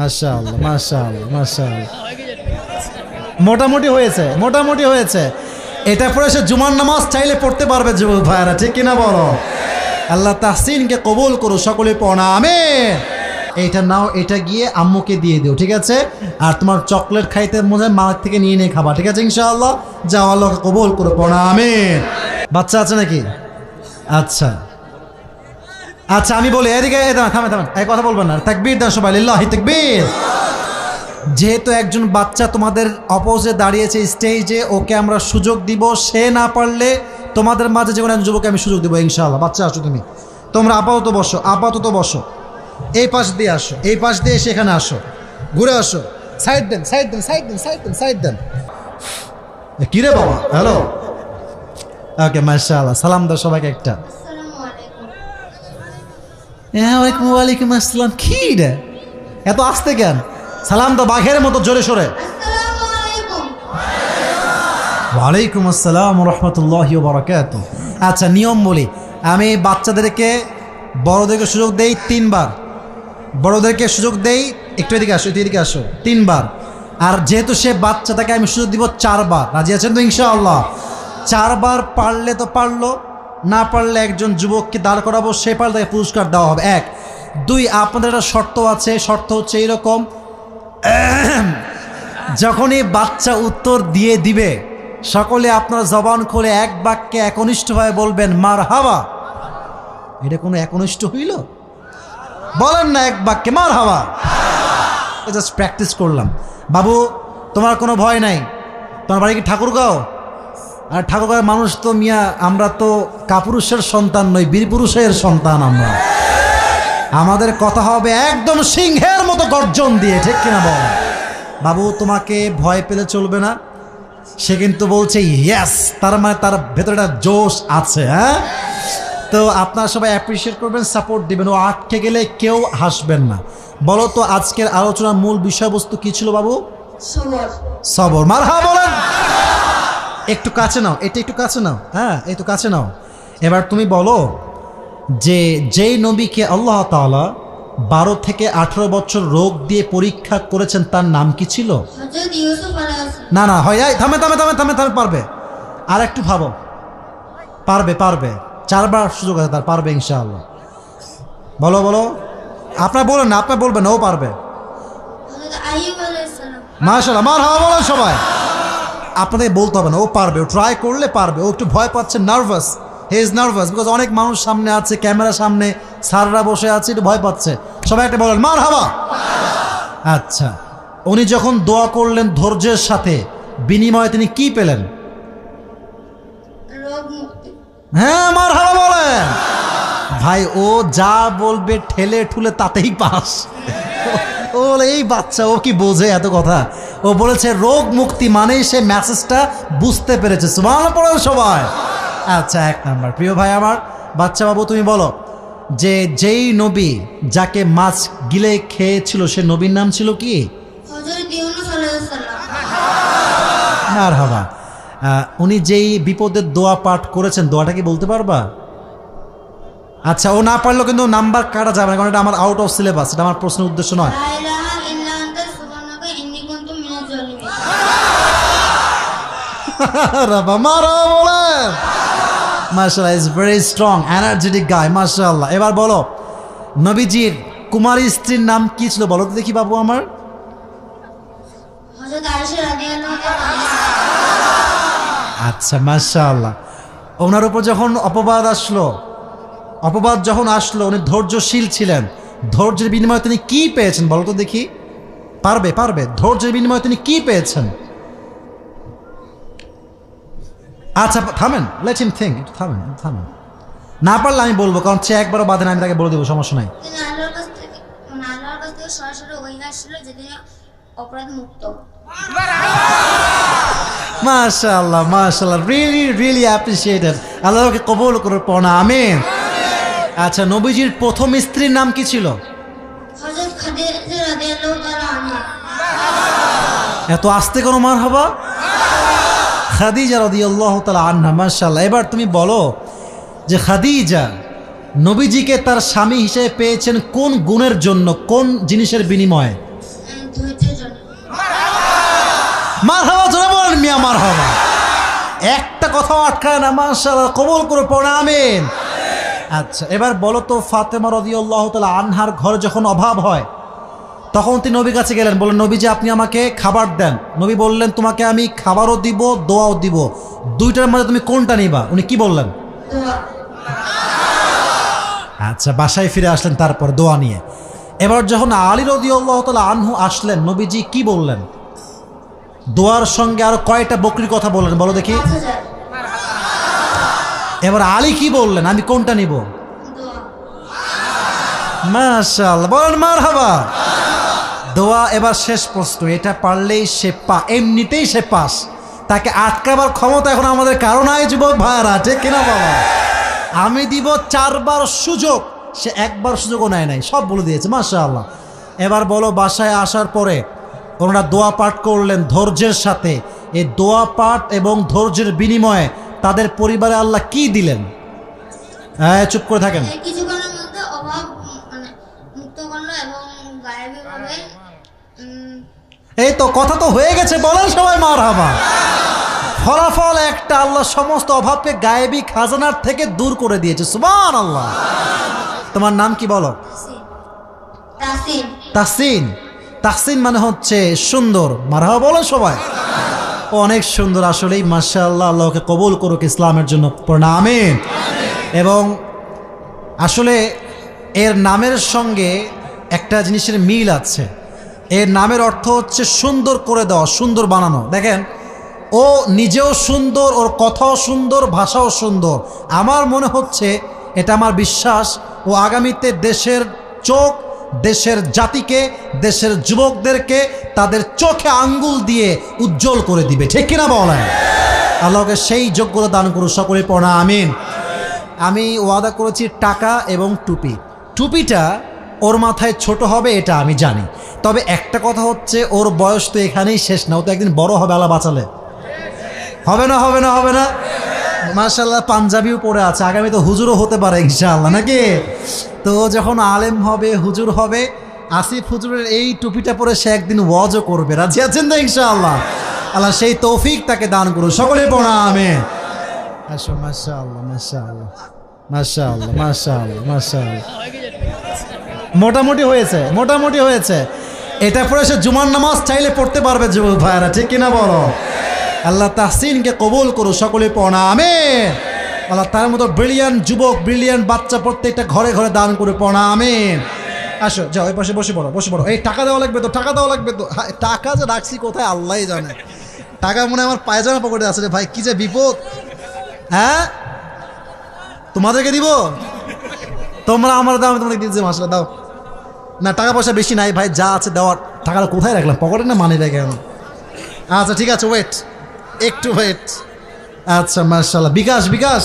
মাশাআল্লাহ মাশাআল্লাহ মাশাআল্লাহ, মোটামুটি হয়েছে মোটামুটি হয়েছে। এটা পরে সে জুমার নামাজ চাইলে পড়তে পারবে যুবক ভাইরা, ঠিক কিনা বলো? আল্লাহ তাহসিনকে কবুল করো, সকলে পড়া আমিন। এইটা নাও, এটা গিয়ে আম্মুকে দিয়ে দিও, ঠিক আছে? আর তোমার চকলেট খাইতে মনে হয় মা থেকে নিয়ে নিয়ে খাবা, ঠিক আছে ইনশাআল্লাহ? যাও, আল্লাহকে কবুল করো, পড়া আমিন। বাচ্চা আছে নাকি? আচ্ছা আচ্ছা, আমি বলি এদিকে, থামেন থামেন, এই কথা বলবেন না, তাকবীর দাও সবাই, লিল্লাহি তাকবীর। যেহেতু একজন বাচ্চা তোমাদের অপোজে দাঁড়িয়েছে স্টেজে, ওকে আমরা সুযোগ দিব। সে না পারলে তোমাদের মাঝে যে কোনো একজন যুবককে আমি সুযোগ দিব ইনশাআল্লাহ। বাচ্চা আসো, তোমরা আপাতত বসো, আপাতত বসো। এই পাশ দিয়ে আসো, এই পাশ দিয়ে সেখানে আসো, ঘুরে আসো। সাইড দেন সাইড দেন সাইড দেন সাইড দেন সাইড দেন। কিরে বাবা, হ্যালো, ওকে মাশাআল্লাহ। সালাম দাও সবাইকে একটা। ওয়ালাইকুম আসসালাম। কি রে এত আসতে কেন? সালাম দাও বাঘের মতো জোরে সোরে। ওয়ালাইকুম আসসালাম রহমতুল্লাহি ওয়া বারাকাতুহু। আচ্ছা, নিয়ম বলি, আমি বাচ্চাদেরকে বড়দেরকে সুযোগ দেই 3 বার, বড়দেরকে সুযোগ দেই, একটু এদিকে আসো, এদিকে আসো, 3 বার। আর যেহেতু সে বাচ্চা, তাকে আমি সুযোগ দিব 4 বার। রাজি আছেন তো ইনশাআল্লাহ? 4 বার পারলে তো পারলো, না পারলে একজন যুবককে দাঁড় করাবো, সে পারলে তাকে পুরস্কার দেওয়া হবে। 1 2, আপনাদের একটা শর্ত আছে, শর্ত হচ্ছে এইরকম, যখনই বাচ্চা উত্তর দিয়ে দিবে, সকলে আপনার জবান খুলে এক বাক্যে একনিষ্ঠভাবে বলবেন মারহাবা। এটা কোনো একনিষ্ঠ হইল? বলেন না এক বাক্যে মারহাবা। জাস্ট প্র্যাকটিস করলাম। বাবু, তোমার কোনো ভয় নাই? তোমার বাড়ি কি ঠাকুরগাঁও? আর ঠাকুরগাঁওয়ের মানুষ তো মিয়া, আমরা তো কাপুরুষের সন্তান নই, বীরপুরুষের সন্তান আমরা। আমাদের কথা হবে একদম সিংহের মতো গর্জন দিয়ে, ঠিক কিনা বল? বাবু, তোমাকে ভয় পেলে চলবে না। সে কিন্তু বলছে ইয়েস, তার মানে তার ভেতরে একটা জোশ আছে। হ্যাঁ, তো আপনারা সবাই অ্যাপ্রিসিয়েট করবেন, সাপোর্ট দিবেন। ও আটকে গেলে কেউ হাসবেন না। বলো তো আজকের আলোচনার মূল বিষয়বস্তু কি ছিল বাবু? সবর। মারহাবা বলেন। একটু কাছে নাও, এটা একটু কাছে নাও, হ্যাঁ একটু কাছে নাও। এবার তুমি বলো যে যেই নবীকে আল্লাহ তাআলা 12 থেকে 18 বছর রোগ দিয়ে পরীক্ষা করেছেন, তার নাম কি ছিল? না না, হয় থামে থামে থামে থামে থামে, পারবে? আর একটু ভাবো, পারবে পারবে, 4 বার সুযোগ আছে তার, পারবে ইনশাআল্লাহ। বলো বলো, আপনার বলেন না, আপনার বলবেন, ও পারবে। মাশাআল্লাহ, মারহাবা বলেন সবাই। আপনাদের বলতে হবে না, ও পারবে, ও ট্রাই করলে পারবে। ও একটু ভয় পাচ্ছে, nervous, he is nervous, because অনেক মানুষ সামনে আছে, ক্যামেরা সামনে, স্যাররা বসে আছে, একটু ভয় পাচ্ছে। সবাই একটা বলেন মারহাবা। আচ্ছা, উনি যখন দোয়া করলেন ধৈর্যের সাথে, বিনিময়ে তিনি কি পেলেন? হ্যাঁ, মারহাবা বলেন। ভাই, ও যা বলবে ঠেলে ঠুলে তাতেই পাস। ও বলে এই বাচ্চা, ও কি বোঝে এত কথা? ও বলেছে রোগ মুক্তি, মানে সে মেসেজটা বুঝতে পেরেছে। সুবহানাল্লাহ পড়েন সবাই। আচ্ছা, 1 নাম্বার। প্রিয় ভাই আমার, বাচ্চা বাবু তুমি বলো যে যেই নবী যাকে মাছ গিলে খেয়েছিল, সে নবীর নাম ছিল কি? মারহাবা। উনি যেই বিপদের দোয়া পাঠ করেছেন, দোয়াটা কি বলতে পারবা? আচ্ছা, ও না পারলেও কিন্তু নাম্বার কাটা যাবে না, কারণ এটা আমার আউট অফ সিলেবাস, এটা আমার প্রশ্নের উদ্দেশ্য নয়। মাশাআল্লাহ, ইজ ভেরি স্ট্রং, এনার্জেটিক গাই, মাশাআল্লাহ। এবার বলো, নবীজির কুমারী স্ত্রীর নাম কি ছিল? বলো তো দেখি বাবু আমার। আচ্ছা, মাশাআল্লাহ। ওনার উপর যখন অপবাদ যখন আসলো, উনি ধৈর্যশীল ছিলেন। ধৈর্যের বিনিময়ে তিনি কি পেয়েছেন বলো তো দেখি? পারবে পারবে। ধৈর্যের বিনিময়ে তিনি কি পেয়েছেন? আচ্ছা থামেন, লেট হিম থিঙ্ক, একটু থামেন থামেন। না পারলে আমি বলবো, কারণ সে একবারও বাদে না, আমি তাকে বলে দেবো, সমস্যা নাই। মাশাআল্লাহ মাশাআল্লাহ, রিয়েলি রিয়েলি অ্যাপ্রিশিয়েটেড। আল্লাহকে কবুল করে পড়া আমিন। আচ্ছা, নবীজির প্রথম স্ত্রীর নাম কি ছিল? এত আস্তে কোনো মারহাবা? খাদিজা রাদিয়াল্লাহু তাআলা আনহা। মাশাআল্লাহ। এবার তুমি বলো যে খাদিজা নবীজিকে তার স্বামী হিসেবে পেয়েছেন কোন গুণের জন্য, কোন জিনিসের বিনিময়ে? মারহাবা জোরে বলেন মিয়া মারহাবা। একটা কথা আটকায় না, মাশাআল্লাহ, কবুল করে পড়ে আমিন। আচ্ছা, এবার বলো তো, ফাতেমা রাদিয়াল্লাহু তাআলা আনহার ঘরে যখন অভাব হয় তখন তিনি নবীর কাছে গেলেন, বললেন নবীজি আপনি আমাকে খাবার দেন। নবী বললেন তোমাকে আমি খাবারও দিব দোয়াও দিব, দুইটার মধ্যে তুমি কোনটা নিবা? উনি কি বললেন? আচ্ছা, বাসায় ফিরে আসলেন তারপর দোয়া নিয়ে। এবার যখন আলী রাদিয়াল্লাহু তাআলা আনহু আসলেন, নবীজি কি বললেন? দোয়ার সঙ্গে আরো কয়টা বকরির কথা বললেন বলো দেখি। এবার আলী কি বললেন? আমি কোনটা নিব? মাশাআল্লাহ, বলেন মারহাবা। দোয়া। এবার শেষ প্রশ্ন, এটা পারলেই সে এমনিতেই সে পাস, তাকে আটকাবার ক্ষমতা এখন আমাদের কারো নাই যুবক ভাইয়ারা, ঠিক কিনা বাবা? আমি দিব 4 বার সুযোগ, সে একবার সুযোগও নেয় নাই, সব বলে দিয়েছে মাশাআল্লাহ। এবার বলো, বাসায় আসার পরে ওনারা দোয়া পাঠ করলেন ধৈর্যের সাথে, এই দোয়া পাঠ এবং ধৈর্যের বিনিময়ে তাদের পরিবারে আল্লাহ কি দিলেন? হ্যাঁ, চুপ করে থাকেন। কিছুক্ষণের মধ্যে অভাব মুক্ত করলো এবং গায়েবীভাবে এই তো কথা তো হয়ে গেছে, বলেন সবাই মারহাবা। ফলাফল একটা, আল্লাহ সমস্ত অভাবকে গায়েবী খাজানার থেকে দূর করে দিয়েছে, সুবহানাল্লাহ। তোমার নাম কি বলো? তাসিন। তাহসিন। তাহসিন মানে হচ্ছে সুন্দর, মারহাবা বলেন সবাই। ও অনেক সুন্দর আসলেই, মাশাআল্লাহ। আল্লাহকে কবুল করুক ইসলামের জন্য, পড়না আমিন। এবং আসলে এর নামের সঙ্গে একটা জিনিসের মিল আছে। এর নামের অর্থ হচ্ছে সুন্দর করে দেওয়া, সুন্দর বানানো। দেখেন, ও নিজেও সুন্দর, ওর কথাও সুন্দর, ভাষাও সুন্দর। আমার মনে হচ্ছে, এটা আমার বিশ্বাস, ও আগামীতে দেশের চোখ, দেশের জাতিকে, দেশের যুবকদেরকে তাদের চোখে আঙ্গুল দিয়ে উজ্জ্বল করে দিবে, ঠিক কিনা বলেন? আল্লাহকে সেই যোগ্যতা দান করুন, সকলে পড়া আমিন। আমি ওয়াদা করেছি টাকা এবং টুপি। টুপিটা ওর মাথায় ছোট হবে এটা আমি জানি, তবে একটা কথা হচ্ছে, ওর বয়স তো এখানেই শেষ না, ও তো একদিন বড় হবে, আল্লাহ বাঁচালে। হবে না, হবে না, হবে না? মাশাআল্লাহ, পাঞ্জাবিও পরে আছে, আগামী তো হুজুরও হতে পারে ইনশাআল্লাহ, নাকি? তো যখন আলেম হবে, হুজুর হবে, আসিফ হুজুরের এই টুপিটা পরে সে একদিন ওয়াজও করবে, রাজি আছেন তো ইনশাআল্লাহ? আল্লাহ সেই তৌফিক তাকে দান করুন, সকলে পড়া আমিন। আসো, মাশাআল্লাহ, মাশাআল্লাহ, মাশাআল্লাহ, মাশাআল্লাহ, মাশাআল্লাহ। মোটামুটি হয়েছে, মোটামুটি হয়েছে। এটা পরে সে জুমার নামাজ চাইলে পড়তে পারবে যুবক ভাইরা, ঠিক কিনা বলো? আল্লাহ তাহসিনকে কবুল করুন, সকলে পড়া আমিন। আল্লাহ তার মতো ব্রিলিয়ান্ট যুবক, ব্রিলিয়ান্ট বাচ্চা প্রত্যেকটা ঘরে ঘরে দান করে পড়া আমিন। আসো, যাও ওই পাশে বসে পড়ো, বসে পড়ো। এই টাকা দেওয়া লাগবে তো, টাকা দেওয়া লাগবে তো। টাকা যে রাখছি কোথায় আল্লাহই জানে। টাকা মনে হয় আমার পায়জামা পকেটে আছে রে ভাই, কি যে বিপদ। হ্যাঁ, তোমাদেরকে দিব? তোমরা আমার দাও, আমি তোমাদের দিচ্ছি, মাসলা দাও না। টাকা পয়সা বেশি নাই ভাই, যা আছে দেওয়ার। টাকাটা কোথায় রাখলাম? পকেটে না মানি ব্যাগে? আচ্ছা ঠিক আছে, ওয়েট, একটু ওয়েট। আচ্ছা, মাশাআল্লাহ। বিকাশ, বিকাশ,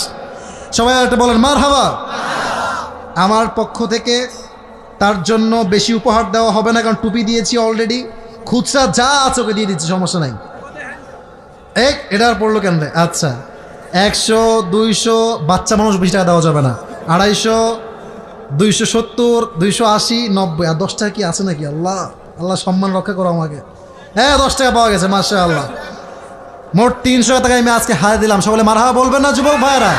সবাই একটা বলেন মারহাবা। আমার পক্ষ থেকে তার জন্য বেশি উপহার দেওয়া হবে না, কারণ টুপি দিয়েছি অলরেডি। খুচরা যা আছে ওকে দিয়ে দিচ্ছি, সমস্যা নাই। এটা আর পড়লো কেন রে? আচ্ছা, 100, 200, বাচ্চা মানুষ বেশি টাকা দেওয়া যাবে না। 250, 270, 280, 90, আর 10 টাকা কি আছে নাকি? আল্লাহ, আল্লাহ সম্মান রক্ষা করো আমাকে। হ্যাঁ, 10 টাকা পাওয়া গেছে, মাশাআল্লাহ। মোট 300 টাকা আমি আজকে হারিয়ে দিলাম, সকলে মারহাবা বলবেন না যুবক ভাইরা?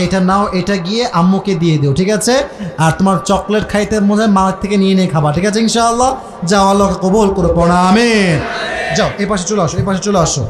এইটা নাও, এটা গিয়ে আম্মুকে দিয়ে দিও, ঠিক আছে? আর তোমার চকলেট খাইতে মনে হয় মার থেকে নিয়ে নিয়ে খাবা, ঠিক আছে ইনশাআল্লাহ? যাও, আল্লাহকে কবুল করে পড়া আমিন। যাও, এই পাশে চলে আসো, এই পাশে চলে আসো।